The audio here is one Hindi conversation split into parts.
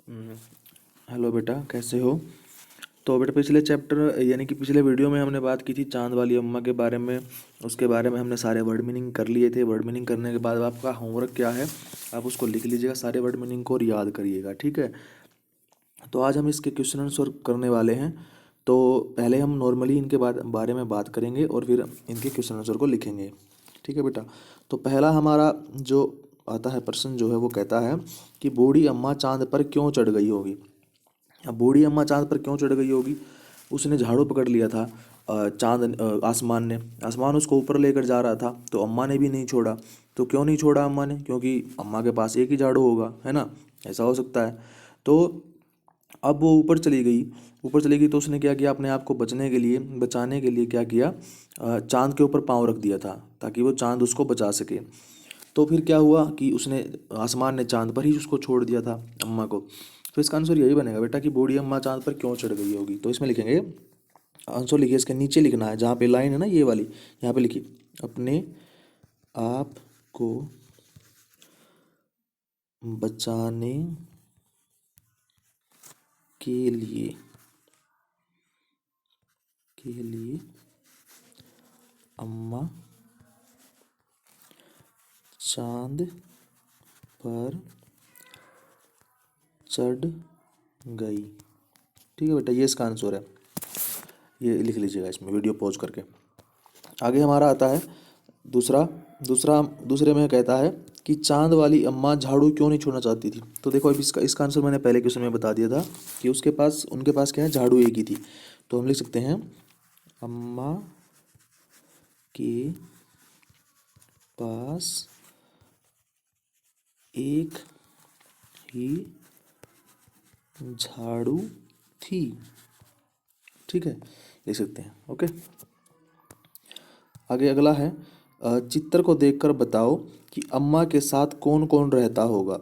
हम्म, हेलो बेटा, कैसे हो? तो बेटा, पिछले चैप्टर यानी कि पिछले वीडियो में हमने बात की थी चांद वाली अम्मा के बारे में। उसके बारे में हमने सारे वर्ड मीनिंग कर लिए थे। वर्ड मीनिंग करने के बाद आपका होमवर्क क्या है, आप उसको लिख लीजिएगा सारे वर्ड मीनिंग को और याद करिएगा, ठीक है? तो आज हम इसके क्वेश्चन आंसर करने वाले हैं। तो पहले हम नॉर्मली इनके बारे में बात करेंगे और फिर इनके क्वेश्चन आंसर को लिखेंगे, ठीक है बेटा? तो पहला हमारा जो आता है प्रश्न जो है वो कहता है कि बूढ़ी अम्मा चांद पर क्यों चढ़ गई होगी। अब बूढ़ी अम्मा चांद पर क्यों चढ़ गई होगी? उसने झाड़ू पकड़ लिया था। आसमान ने, आसमान उसको ऊपर लेकर जा रहा था, तो अम्मा ने भी नहीं छोड़ा। तो क्यों नहीं छोड़ा अम्मा ने? क्योंकि अम्मा के पास एक ही झाड़ू होगा, है ना? ऐसा हो सकता है। तो अब वो ऊपर चली गई। ऊपर चली गई तो उसने क्या किया, अपने आप को बचाने के लिए क्या किया, चांद के ऊपर पाँव रख दिया था ताकि वो चांद उसको बचा सके। तो फिर क्या हुआ कि उसने, आसमान ने चांद पर ही उसको छोड़ दिया था अम्मा को। तो इसका आंसर यही बनेगा बेटा कि बूढ़ी अम्मा चांद पर क्यों चढ़ गई होगी। तो इसमें लिखेंगे, आंसर लिखिए, इसके नीचे लिखना है जहाँ पे लाइन है ना ये वाली, यहाँ पे लिखिए अपने आप को बचाने के लिए अम्मा चांद पर चढ़ गई। ठीक है बेटा, ये इसका आंसर है। ये लिख लीजिएगा इसमें वीडियो पॉज करके। आगे हमारा आता है दूसरा। दूसरे में कहता है कि चांद वाली अम्मा झाड़ू क्यों नहीं छोड़ना चाहती थी। तो देखो, अब इसका आंसर मैंने पहले क्वेश्चन में बता दिया था कि उनके पास क्या है, झाड़ू एक ही थी। तो हम लिख सकते हैं अम्मा के पास एक ही झाड़ू थी। ठीक है, लिख सकते हैं। ओके, आगे अगला है, चित्र को देखकर बताओ कि अम्मा के साथ कौन कौन रहता होगा।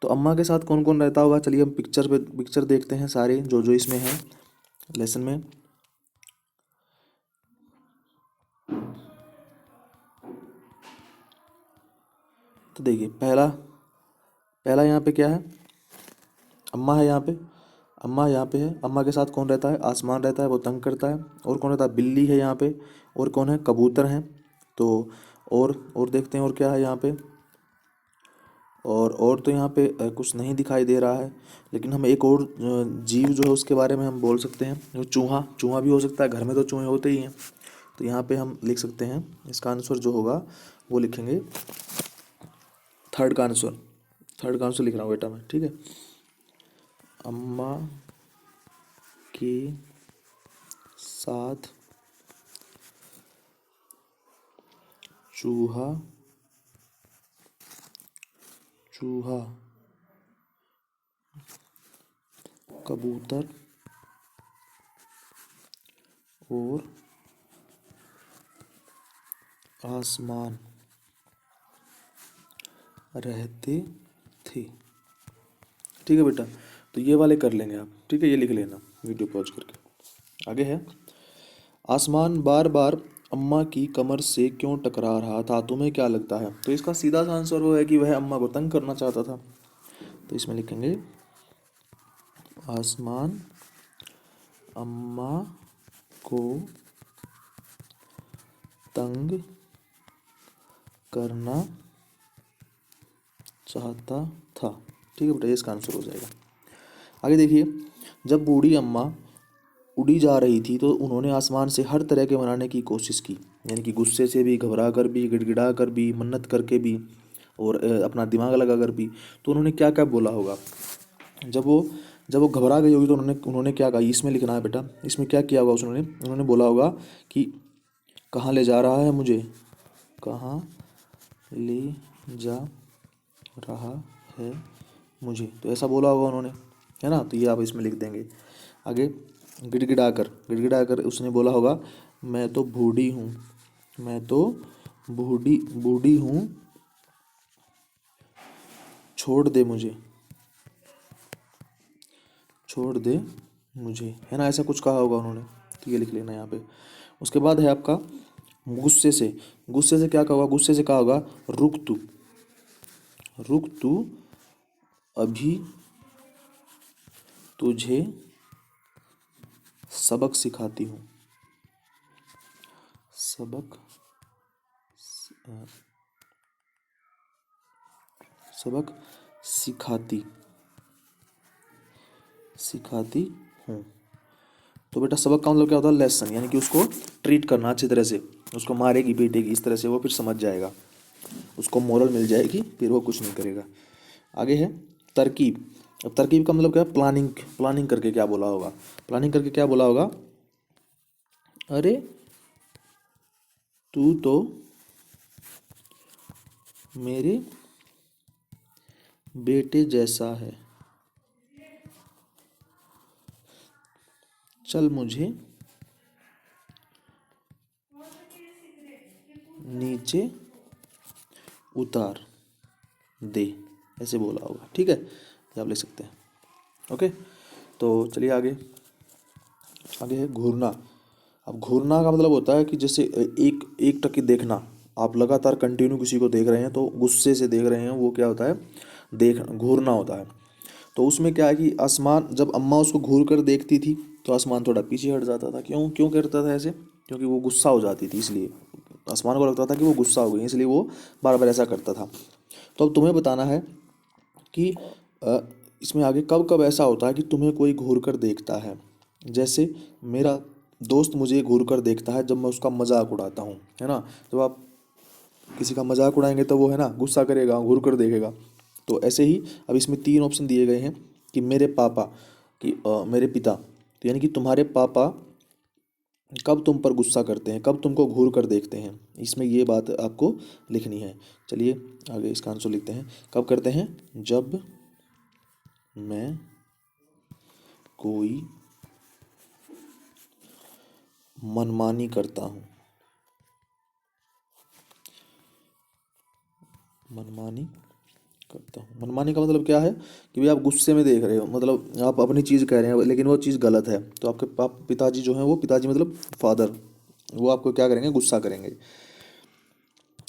तो अम्मा के साथ कौन कौन रहता होगा, चलिए हम पिक्चर देखते हैं सारे जो जो इसमें हैं लेसन में। तो देखिए, पहला पहला यहाँ पे क्या है, अम्मा है यहाँ पे। अम्मा यहाँ पे है। अम्मा के साथ कौन रहता है? आसमान रहता है, वो तंग करता है। और कौन रहता है? बिल्ली है यहाँ पे। और कौन है? कबूतर हैं। तो और देखते हैं और क्या है यहाँ पे। और तो यहाँ पे कुछ नहीं दिखाई दे रहा है। लेकिन हम एक और जीव जो है उसके बारे में हम बोल सकते हैं, वो चूहा। चूहा भी हो सकता है, घर में तो चूहे होते ही हैं। तो यहाँ पे हम लिख सकते हैं, इसका आंसर जो होगा वो लिखेंगे थर्ड का आंसर। थर्ड का आंसर लिख रहा हूँ बेटा मैं, ठीक है? अम्मा के साथ चूहा चूहा कबूतर और आसमान रहते थे। ठीक है बेटा, तो ये वाले कर लेंगे आप, ठीक है? ये लिख लेना वीडियो पॉज करके। आगे है, आसमान बार बार अम्मा की कमर से क्यों टकरा रहा था, तुम्हें क्या लगता है? तो इसका सीधा सा आंसर वो है कि वह अम्मा को तंग करना चाहता था। तो इसमें लिखेंगे आसमान अम्मा को तंग करना चाहता था। ठीक है बेटा, ये इसका आंसर हो जाएगा। आगे देखिए, जब बूढ़ी अम्मा उड़ी जा रही थी तो उन्होंने आसमान से हर तरह के मनाने की कोशिश की। यानी कि गुस्से से भी, घबरा कर भी, गिड़गिड़ा कर भी, मन्नत करके भी, और अपना दिमाग लगा कर भी। तो उन्होंने क्या क्या बोला होगा? जब वो जब वो घबरा गई होगी तो उन्होंने उन्होंने क्या कहा, इसमें लिखना है बेटा। इसमें क्या किया होगा उन्होंने उन्होंने बोला होगा कि कहाँ ले जा रहा है मुझे, कहाँ ले जा रहा है मुझे। तो ऐसा बोला होगा उन्होंने, है ना? तो ये आप इसमें लिख देंगे। आगे, गिड़गिड़ा कर उसने बोला होगा, मैं तो बूढ़ी हूँ, मैं तो बूढ़ी बूढ़ी हूँ, छोड़ दे मुझे, छोड़ दे मुझे, है ना? ऐसा कुछ कहा होगा उन्होंने। तो ये लिख लेना यहाँ पे। उसके बाद है आपका गुस्से से क्या कहा होगा? गुस्से से कहा होगा, रुक तू, रुक तू, अभी तुझे सबक सिखाती हूँ। सबक सबक सिखाती सिखाती हूँ। तो बेटा सबक का मतलब क्या होता है? लेसन, यानी कि उसको ट्रीट करना अच्छी तरह से, उसको मारेगी पीटेगी इस तरह से, वो फिर समझ जाएगा, उसको मोरल मिल जाएगी, फिर वो कुछ नहीं करेगा। आगे है तरकीब। अब तरकीब का मतलब क्या है? प्लानिंग। प्लानिंग करके क्या बोला होगा? प्लानिंग करके क्या बोला होगा? अरे तू तो मेरे बेटे जैसा है, चल मुझे नीचे उतार दे, ऐसे बोला होगा। ठीक है, ये आप ले सकते हैं। ओके, तो चलिए आगे। आगे है घूरना। अब घूरना का मतलब होता है कि जैसे एक एक टक देखना, आप लगातार कंटिन्यू किसी को देख रहे हैं तो गुस्से से देख रहे हैं, वो क्या होता है? देख घूरना होता है। तो उसमें क्या है कि आसमान, जब अम्मा उसको घूर कर देखती थी तो आसमान थोड़ा पीछे हट जाता था। क्यों क्यों करता था ऐसे? क्योंकि वो गुस्सा हो जाती थी, इसलिए आसमान को लगता था कि वो गुस्सा हो गई, इसलिए वो बार बार ऐसा करता था। तो अब तुम्हें बताना है कि अ, इसमें आगे कब कब ऐसा होता है कि तुम्हें कोई घूर कर देखता है। जैसे मेरा दोस्त मुझे घूर कर देखता है जब मैं उसका मजाक उड़ाता हूँ, है ना? जब आप किसी का मजाक उड़ाएंगे तो वो है ना गुस्सा करेगा, घूर कर देखेगा। तो ऐसे ही अब इसमें तीन ऑप्शन दिए गए हैं कि मेरे पापा, कि मेरे पिता, तो यानी कि तुम्हारे पापा कब तुम पर गुस्सा करते हैं, कब तुमको घूर कर देखते हैं, इसमें ये बात आपको लिखनी है। चलिए आगे इसका आंसर लिखते हैं। कब करते हैं? जब मैं कोई मनमानी करता हूँ। मनमानी करता हूँ। मनमानी का मतलब क्या है कि भाई आप गुस्से में देख रहे हो, मतलब आप अपनी चीज़ कह रहे हैं लेकिन वो चीज़ गलत है, तो आपके पिताजी जो हैं, वो पिताजी मतलब फादर, वो आपको क्या करेंगे? गुस्सा करेंगे।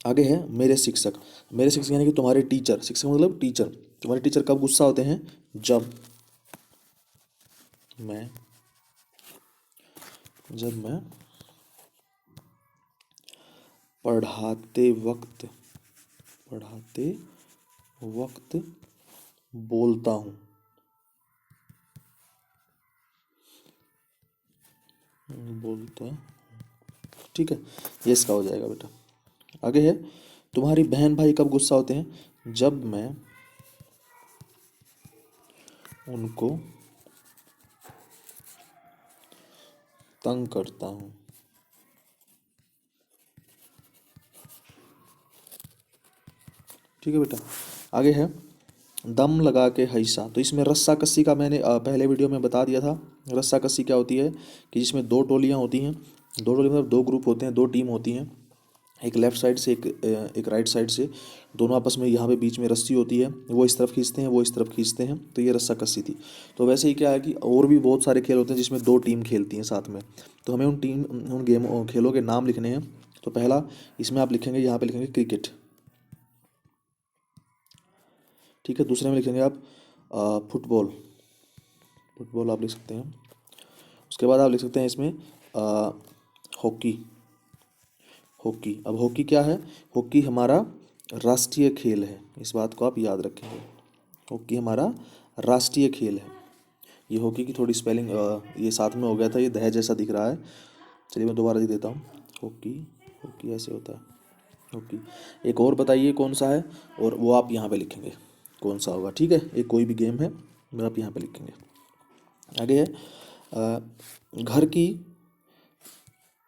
आगे है मेरे शिक्षक। मेरे शिक्षक यानी कि तुम्हारे टीचर। शिक्षक मतलब टीचर। तुम्हारे टीचर कब गुस्सा होते हैं? जब मैं जब मैं पढ़ाते वक्त पढ़ाते वक्त बोलता हूँ। बोलता ठीक है, ये इसका हो जाएगा बेटा। आगे है तुम्हारी बहन भाई कब गुस्सा होते हैं? जब मैं उनको तंग करता हूँ। ठीक है बेटा। आगे है दम लगा के हैसा। तो इसमें रस्सा कस्सी का मैंने पहले वीडियो में बता दिया था। रस्सा कस्सी क्या होती है कि जिसमें दो टोलियाँ होती हैं, दो टोली मतलब दो ग्रुप होते हैं, दो टीम होती हैं, एक लेफ्ट साइड से एक राइट साइड से, दोनों आपस में यहाँ पे बीच में रस्सी होती है, वो इस तरफ खींचते हैं वो इस तरफ खींचते हैं, तो ये रस्सा कस्सी थी। तो वैसे ही क्या है कि और भी बहुत सारे खेल होते हैं जिसमें दो टीम खेलती हैं साथ में, तो हमें उन गेम खेलों के नाम लिखने हैं। तो पहला इसमें आप लिखेंगे, यहाँ पे लिखेंगे क्रिकेट। ठीक है, दूसरे में लिखेंगे आप फुटबॉल। फुटबॉल आप लिख सकते हैं। उसके बाद आप लिख सकते हैं इसमें हॉकी। हॉकी, अब हॉकी क्या है? हॉकी हमारा राष्ट्रीय खेल है, इस बात को आप याद रखेंगे। हॉकी हमारा राष्ट्रीय खेल है। ये हॉकी की थोड़ी स्पेलिंग ये साथ में हो गया था, ये दह जैसा दिख रहा है। चलिए मैं दोबारा लिख देता हूँ। हॉकी, हॉकी ऐसे होता है हॉकी। एक और बताइए कौन सा है, और वो आप यहाँ पे लिखेंगे कौन सा होगा। ठीक है, एक कोई भी गेम है वो आप यहाँ पे लिखेंगे। आगे है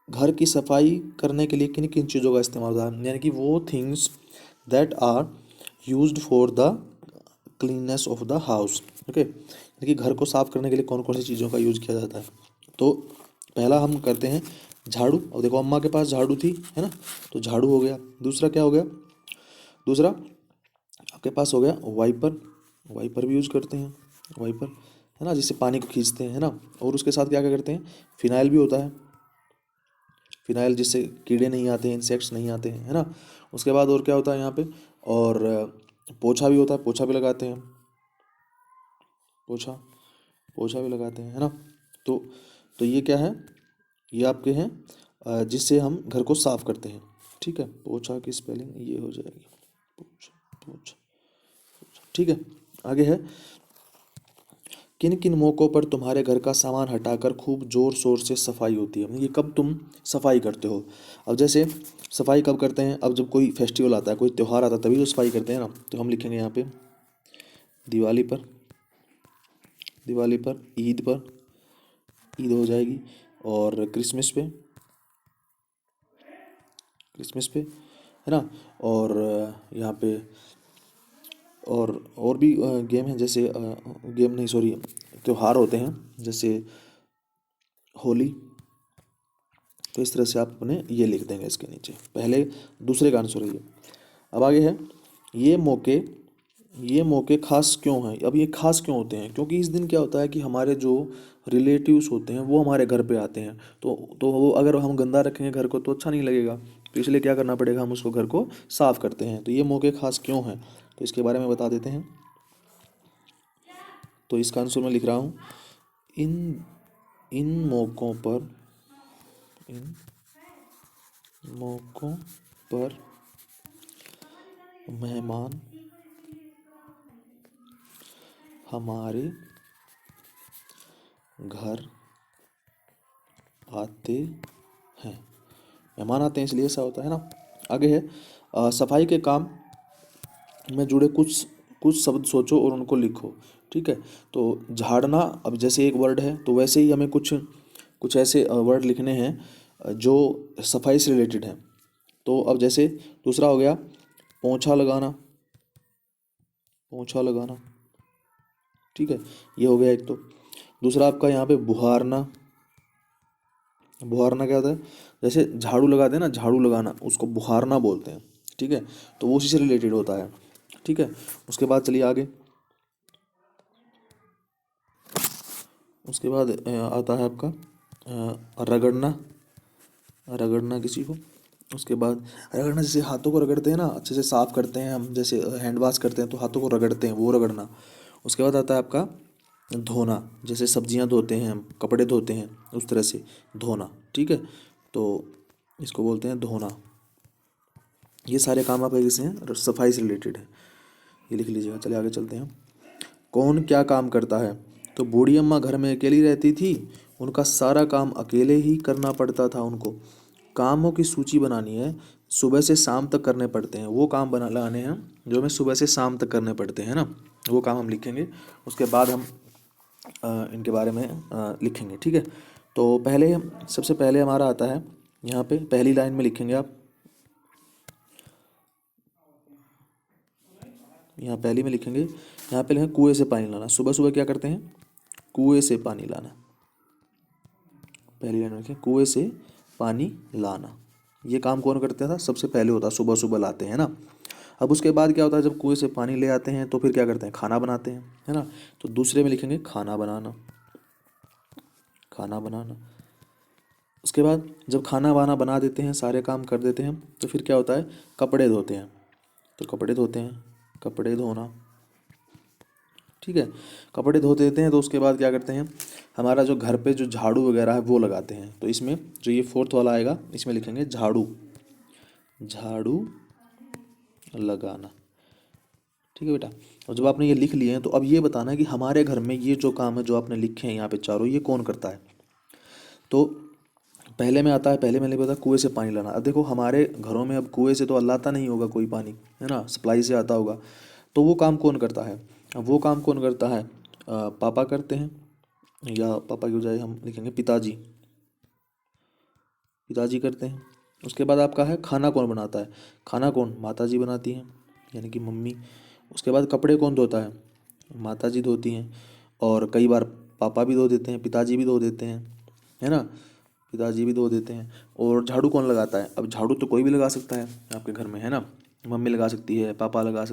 घर की सफाई करने के लिए किन किन चीज़ों का इस्तेमाल होता है, यानी कि वो things that are used for the cleanness of the house. Okay, यानी कि घर को साफ करने के लिए कौन कौन सी चीज़ों का यूज़ किया जाता है। तो पहला हम करते हैं झाड़ू। अब देखो अम्मा के पास झाड़ू थी, है ना, तो झाड़ू हो गया। दूसरा क्या हो गया? दूसरा आपके पास हो गया वाइपर। वाइपर भी यूज़ करते हैं, वाइपर, है ना, जिससे पानी को खींचते हैं, है ना। और उसके साथ क्या क्या करते हैं? फिनाइल भी होता है, फिनाइल जिससे कीड़े नहीं आते हैं, इंसेक्ट्स नहीं आते हैं, है ना। उसके बाद और क्या होता है यहाँ पे? और पोछा भी होता है, पोछा भी लगाते हैं, पोछा। पोछा भी लगाते हैं, है ना। तो तो ये क्या है, ये आपके हैं जिससे हम घर को साफ करते हैं। ठीक है, पोछा की स्पेलिंग ये हो जाएगी, पोछा पोछा। ठीक है, आगे है, किन किन मौक़ों पर तुम्हारे घर का सामान हटाकर खूब ज़ोर शोर से सफाई होती है। ये कब तुम सफाई करते हो। अब जैसे सफाई कब करते हैं, अब जब कोई फेस्टिवल आता है, कोई त्यौहार आता है, तभी तो सफाई करते हैं ना। तो हम लिखेंगे यहाँ पे दिवाली पर, दिवाली पर, ईद पर, ईद हो जाएगी, और क्रिसमस पे, क्रिसमस पे, है ना। और यहाँ पे और भी गेम हैं, जैसे गेम नहीं सॉरी त्योहार होते हैं, जैसे होली। तो इस तरह से आप अपने ये लिख देंगे इसके नीचे, पहले दूसरे का आंसर है ये। अब आगे है, ये मौके ये मौके खास क्यों हैं। अब ये खास क्यों होते हैं, क्योंकि इस दिन क्या होता है कि हमारे जो रिलेटिव्स होते हैं वो हमारे घर पे आते हैं। तो वो अगर हम गंदा रखेंगे घर को तो अच्छा नहीं लगेगा, तो इसलिए क्या करना पड़ेगा, हम उसको घर को साफ करते हैं। तो ये मौके खास क्यों हैं, तो इसके बारे में बता देते हैं। तो इसका आंसर मैं लिख रहा हूँ, इन इन मौक़ों पर, इन मौक़ों पर मेहमान हमारे घर आते हैं, मेहमान आते हैं इसलिए ऐसा होता है ना। आगे है, सफाई के काम में जुड़े कुछ कुछ शब्द सोचो और उनको लिखो। ठीक है, तो झाड़ना, अब जैसे एक वर्ड है तो वैसे ही हमें कुछ कुछ ऐसे वर्ड लिखने हैं जो सफाई से रिलेटेड हैं। तो अब जैसे दूसरा हो गया पोंछा लगाना, पोंछा लगाना। ठीक है, ये हो गया एक। तो दूसरा आपका यहाँ पे बुहारना, बुहारना क्या होता है, जैसे झाड़ू लगाते हैं ना, झाड़ू लगाना उसको बुहारना बोलते हैं। ठीक है, तो वो उसी से रिलेटेड होता है। ठीक है, उसके बाद चलिए आगे, उसके बाद आता है आपका रगड़ना, रगड़ना किसी को। उसके बाद रगड़ना, जैसे हाथों को रगड़ते हैं ना, अच्छे से साफ करते हैं हम, जैसे हैंड वॉश करते हैं तो हाथों को रगड़ते हैं, वो रगड़ना। उसके बाद आता है आपका धोना, जैसे सब्जियां धोते हैं हम, कपड़े धोते हैं, उस तरह से धोना। ठीक है, तो इसको बोलते हैं धोना। ये सारे काम आप एक से हैं, सफाई से रिलेटेड है, ये लिख लीजिएगा। चलिए आगे चलते हैं। कौन क्या काम करता है, तो बूढ़ी अम्मा घर में अकेली रहती थी, उनका सारा काम अकेले ही करना पड़ता था उनको। कामों की सूची बनानी है, सुबह से शाम तक करने पड़ते हैं, वो काम बना लाने हैं जो हमें सुबह से शाम तक करने पड़ते हैं ना, वो काम हम लिखेंगे। उसके बाद हम इनके बारे में लिखेंगे। ठीक है, तो पहले सबसे पहले हमारा आता है, यहाँ पे पहली लाइन में लिखेंगे आप, यहाँ पहली में लिखेंगे, यहाँ पे लिखेंगे कुएं से पानी लाना। सुबह सुबह क्या करते हैं, कुएं से पानी लाना। पहली लाइन में लिखें कुएं से पानी लाना। ये काम कौन करता था, सबसे पहले होता है, सुबह सुबह लाते हैं ना। अब उसके बाद क्या होता है, जब कुएं से पानी ले आते हैं तो फिर क्या करते हैं, खाना बनाते हैं, है ना। तो दूसरे में लिखेंगे खाना बनाना, खाना बनाना। उसके बाद जब खाना वाना बना देते हैं, सारे काम कर देते हैं, तो फिर क्या होता है, कपड़े धोते हैं। तो कपड़े धोते हैं, कपड़े धोना। ठीक है, कपड़े धो देते हैं तो उसके बाद क्या करते हैं, हमारा जो घर पे जो झाड़ू वगैरह है वो लगाते हैं। तो इसमें जो ये फोर्थ वाला आएगा, इसमें लिखेंगे झाड़ू, झाड़ू लगाना। ठीक है बेटा, और जब आपने ये लिख लिए हैं तो अब ये बताना है कि हमारे घर में ये जो काम है जो आपने लिखे हैं यहाँ पे चारों, ये कौन करता है। तो पहले में आता है, पहले मैंने बताया कुएं से पानी लाना। अब देखो हमारे घरों में अब कुएं से तो लाता नहीं होगा कोई पानी, है ना, सप्लाई से आता होगा। तो वो काम कौन करता है, अब वो काम कौन करता है, पापा करते हैं, या पापा की बजाय हम लिखेंगे पिताजी, पिताजी करते हैं। उसके बाद आपका है खाना कौन बनाता है, खाना कौन, माता जी बनाती हैं, यानी कि मम्मी। उसके बाद कपड़े कौन धोता है, माता जी धोती हैं, और कई बार पापा भी धो देते हैं, पिताजी भी धो देते हैं, है ना, पिताजी भी धो देते हैं। और झाड़ू कौन लगाता है, अब झाड़ू तो कोई भी लगा सकता है आपके घर में, है ना, मम्मी लगा सकती है, पापा लगा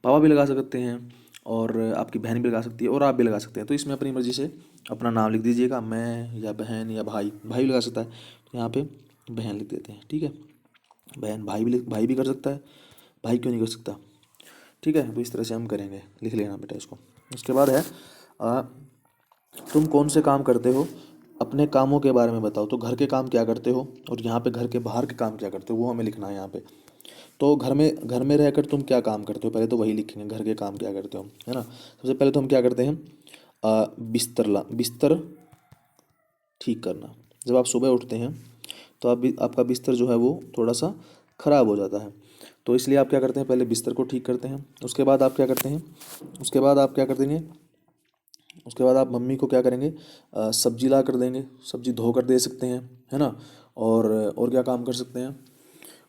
पापा भी लगा सकते हैं, और आपकी बहन भी लगा सकती है, और आप भी लगा सकते हैं। तो इसमें अपनी मर्ज़ी से अपना नाम लिख दीजिएगा, मैं या बहन या भाई, भाई भी लगा सकता है, तो यहाँ पे बहन लिख देते हैं। ठीक है, बहन, भाई भी कर सकता है, भाई क्यों नहीं कर सकता। ठीक है, तो इस तरह से हम करेंगे, लिख लेना बेटा इसको। उसके बाद है आ, तुम कौन से काम करते हो, अपने कामों के बारे में बताओ। तो घर के काम क्या करते हो, और यहाँ पे घर के बाहर के काम क्या करते हो वो हमें लिखना है यहाँ पे। तो घर में रहकर तुम क्या काम करते हो, पहले तो वही लिखेंगे, घर के काम क्या करते हो, है ना। सबसे पहले तो हम क्या करते हैं, बिस्तर ठीक करना। जब आप सुबह उठते हैं तो आपका बिस्तर जो है वो थोड़ा सा ख़राब हो जाता है, तो इसलिए आप क्या करते हैं, पहले बिस्तर को ठीक करते हैं। उसके बाद आप क्या करते हैं, उसके बाद आप क्या कर देंगे, उसके बाद आप मम्मी को क्या करेंगे, सब्जी ला कर देंगे, सब्जी धो कर दे सकते हैं, है ना। और क्या काम कर सकते हैं,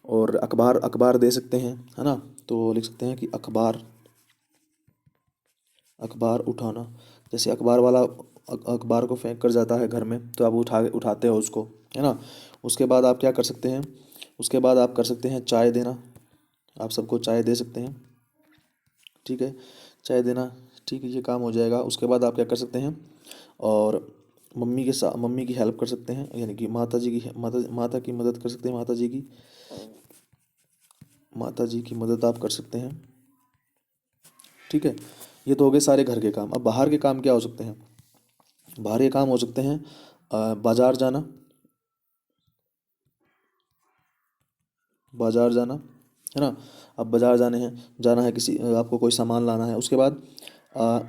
और अखबार अखबार दे सकते हैं, है ना। तो लिख सकते हैं कि अखबार अखबार उठाना। जैसे अखबार वाला अखबार को फेंक कर जाता है घर में, तो आप उठाते हो उसको, है ना। उसके बाद आप क्या कर सकते हैं, उसके बाद आप कर सकते हैं चाय देना। आप सबको चाय दे सकते हैं, ठीक है, चाय देना, ठीक है, ये काम हो जाएगा। उसके बाद आप क्या कर सकते हैं, और मम्मी की हेल्प कर सकते हैं, यानी कि माता की मदद कर सकते हैं, माता जी की मदद आप कर सकते हैं, ठीक है। ये तो हो गए सारे घर के काम। अब बाहर के काम क्या हो सकते हैं, बाहर के काम हो सकते हैं बाजार जाना, बाजार जाना, है ना। अब बाजार जाना है, किसी आपको कोई सामान लाना है। उसके बाद आ,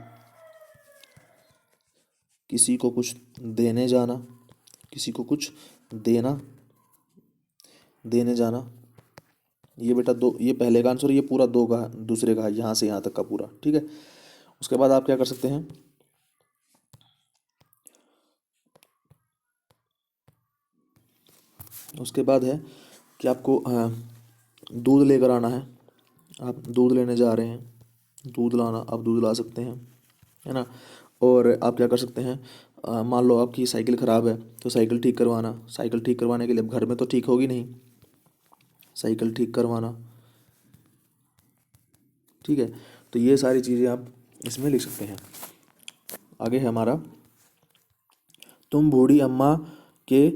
किसी को कुछ देने जाना, किसी को कुछ देना, देने जाना। ये बेटा दो, ये पहले का आंसर, ये पूरा दो का दूसरे का है, यहाँ से यहाँ तक का पूरा, ठीक है। उसके बाद आप क्या कर सकते हैं, उसके बाद है कि आपको दूध लेकर आना है। आप दूध लेने जा रहे हैं, दूध लाना, आप दूध ला सकते हैं, है ना। और आप क्या कर सकते हैं, मान लो आपकी साइकिल ख़राब है, तो साइकिल ठीक करवाना। साइकिल ठीक करवाने के लिए, अब घर में तो ठीक होगी नहीं, साइकिल ठीक करवाना, ठीक है। तो ये सारी चीज़ें आप इसमें लिख सकते हैं। आगे है हमारा, तुम बूढ़ी अम्मा के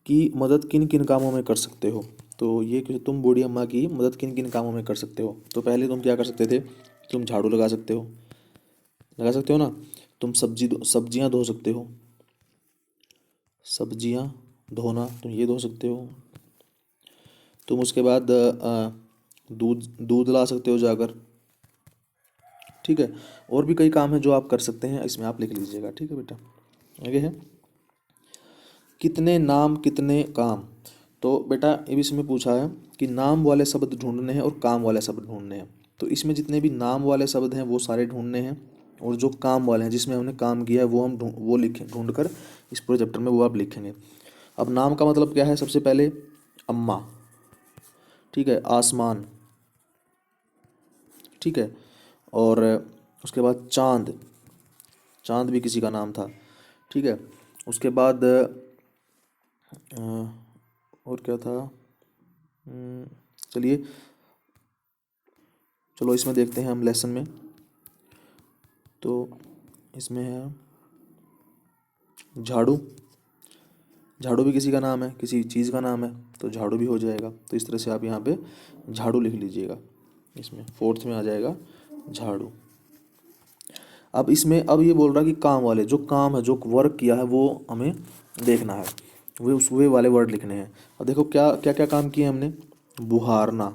की मदद किन किन कामों में कर सकते हो। तो ये तुम बूढ़ी अम्मा की मदद किन किन कामों में कर सकते हो। तो पहले तुम क्या कर सकते थे, तुम झाड़ू लगा सकते हो ना। तुम सब्जियां धो सकते हो, सब्जियां धोना, तुम ये धो सकते हो। तुम उसके बाद दूध दूध ला सकते हो जाकर, ठीक है। और भी कई काम हैं जो आप कर सकते हैं, इसमें आप लिख लीजिएगा, ठीक है बेटा। आगे है, कितने नाम कितने काम। तो बेटा ये भी इसमें पूछा है कि नाम वाले शब्द ढूंढने हैं और काम वाले शब्द ढूंढने हैं। तो इसमें जितने भी नाम वाले शब्द हैं वो सारे ढूंढने हैं, और जो काम वाले हैं जिसमें हमने काम किया है वो हम वो लिखें, ढूंढ कर इस पूरे चैप्टर में वो आप लिखेंगे। अब नाम का मतलब क्या है, सबसे पहले अम्मा, ठीक है, आसमान, ठीक है। और उसके बाद चांद, चांद भी किसी का नाम था, ठीक है। उसके बाद और क्या था, चलिए, चलो इसमें देखते हैं हम लेसन में। तो इसमें है झाड़ू, झाड़ू भी किसी का नाम है, किसी चीज़ का नाम है, तो झाड़ू भी हो जाएगा। तो इस तरह से आप यहाँ पे झाड़ू लिख लीजिएगा, इसमें फोर्थ में आ जाएगा झाड़ू। अब इसमें अब ये बोल रहा है कि काम वाले, जो काम है, जो वर्क किया है वो हमें देखना है, वे वाले वर्ड लिखने हैं। अब देखो क्या क्या क्या काम किए हमने, बुहारना,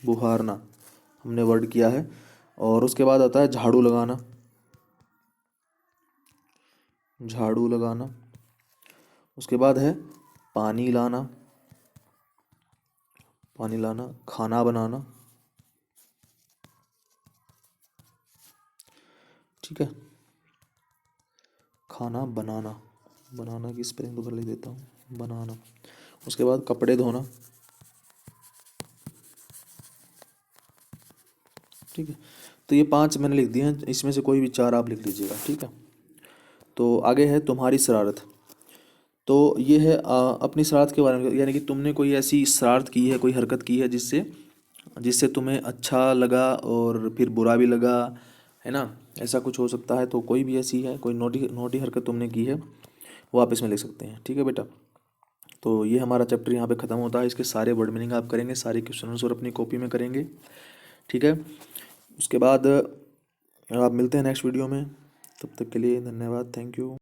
बुहारना हमने वर्ड किया है। और उसके बाद आता है झाड़ू लगाना, झाड़ू लगाना। उसके बाद है पानी लाना, पानी लाना, खाना बनाना, ठीक है, खाना बनाना, बनाना की स्पेलिंग दोबारा लिख देता हूँ, बनाना। उसके बाद कपड़े धोना, ठीक है। तो ये 5 मैंने लिख दिए हैं, इसमें से कोई भी 4 आप लिख लीजिएगा, ठीक है। तो आगे है तुम्हारी शरारत। तो ये है अपनी शरारत के बारे में, यानी कि तुमने कोई ऐसी शरारत की है, कोई हरकत की है जिससे जिससे तुम्हें अच्छा लगा और फिर बुरा भी लगा, है ना। ऐसा कुछ हो सकता है, तो कोई भी ऐसी है, कोई नोटी नोटी हरकत तुमने की है, वो आप इसमें लिख सकते हैं, ठीक है बेटा। तो ये हमारा चैप्टर यहाँ पे ख़त्म होता है। इसके सारे वर्ड मीनिंग आप करेंगे, सारे क्वेश्चन आंसर अपनी कॉपी में करेंगे, ठीक है। उसके बाद आप मिलते हैं नेक्स्ट वीडियो में, तब तक के लिए धन्यवाद, थैंक यू।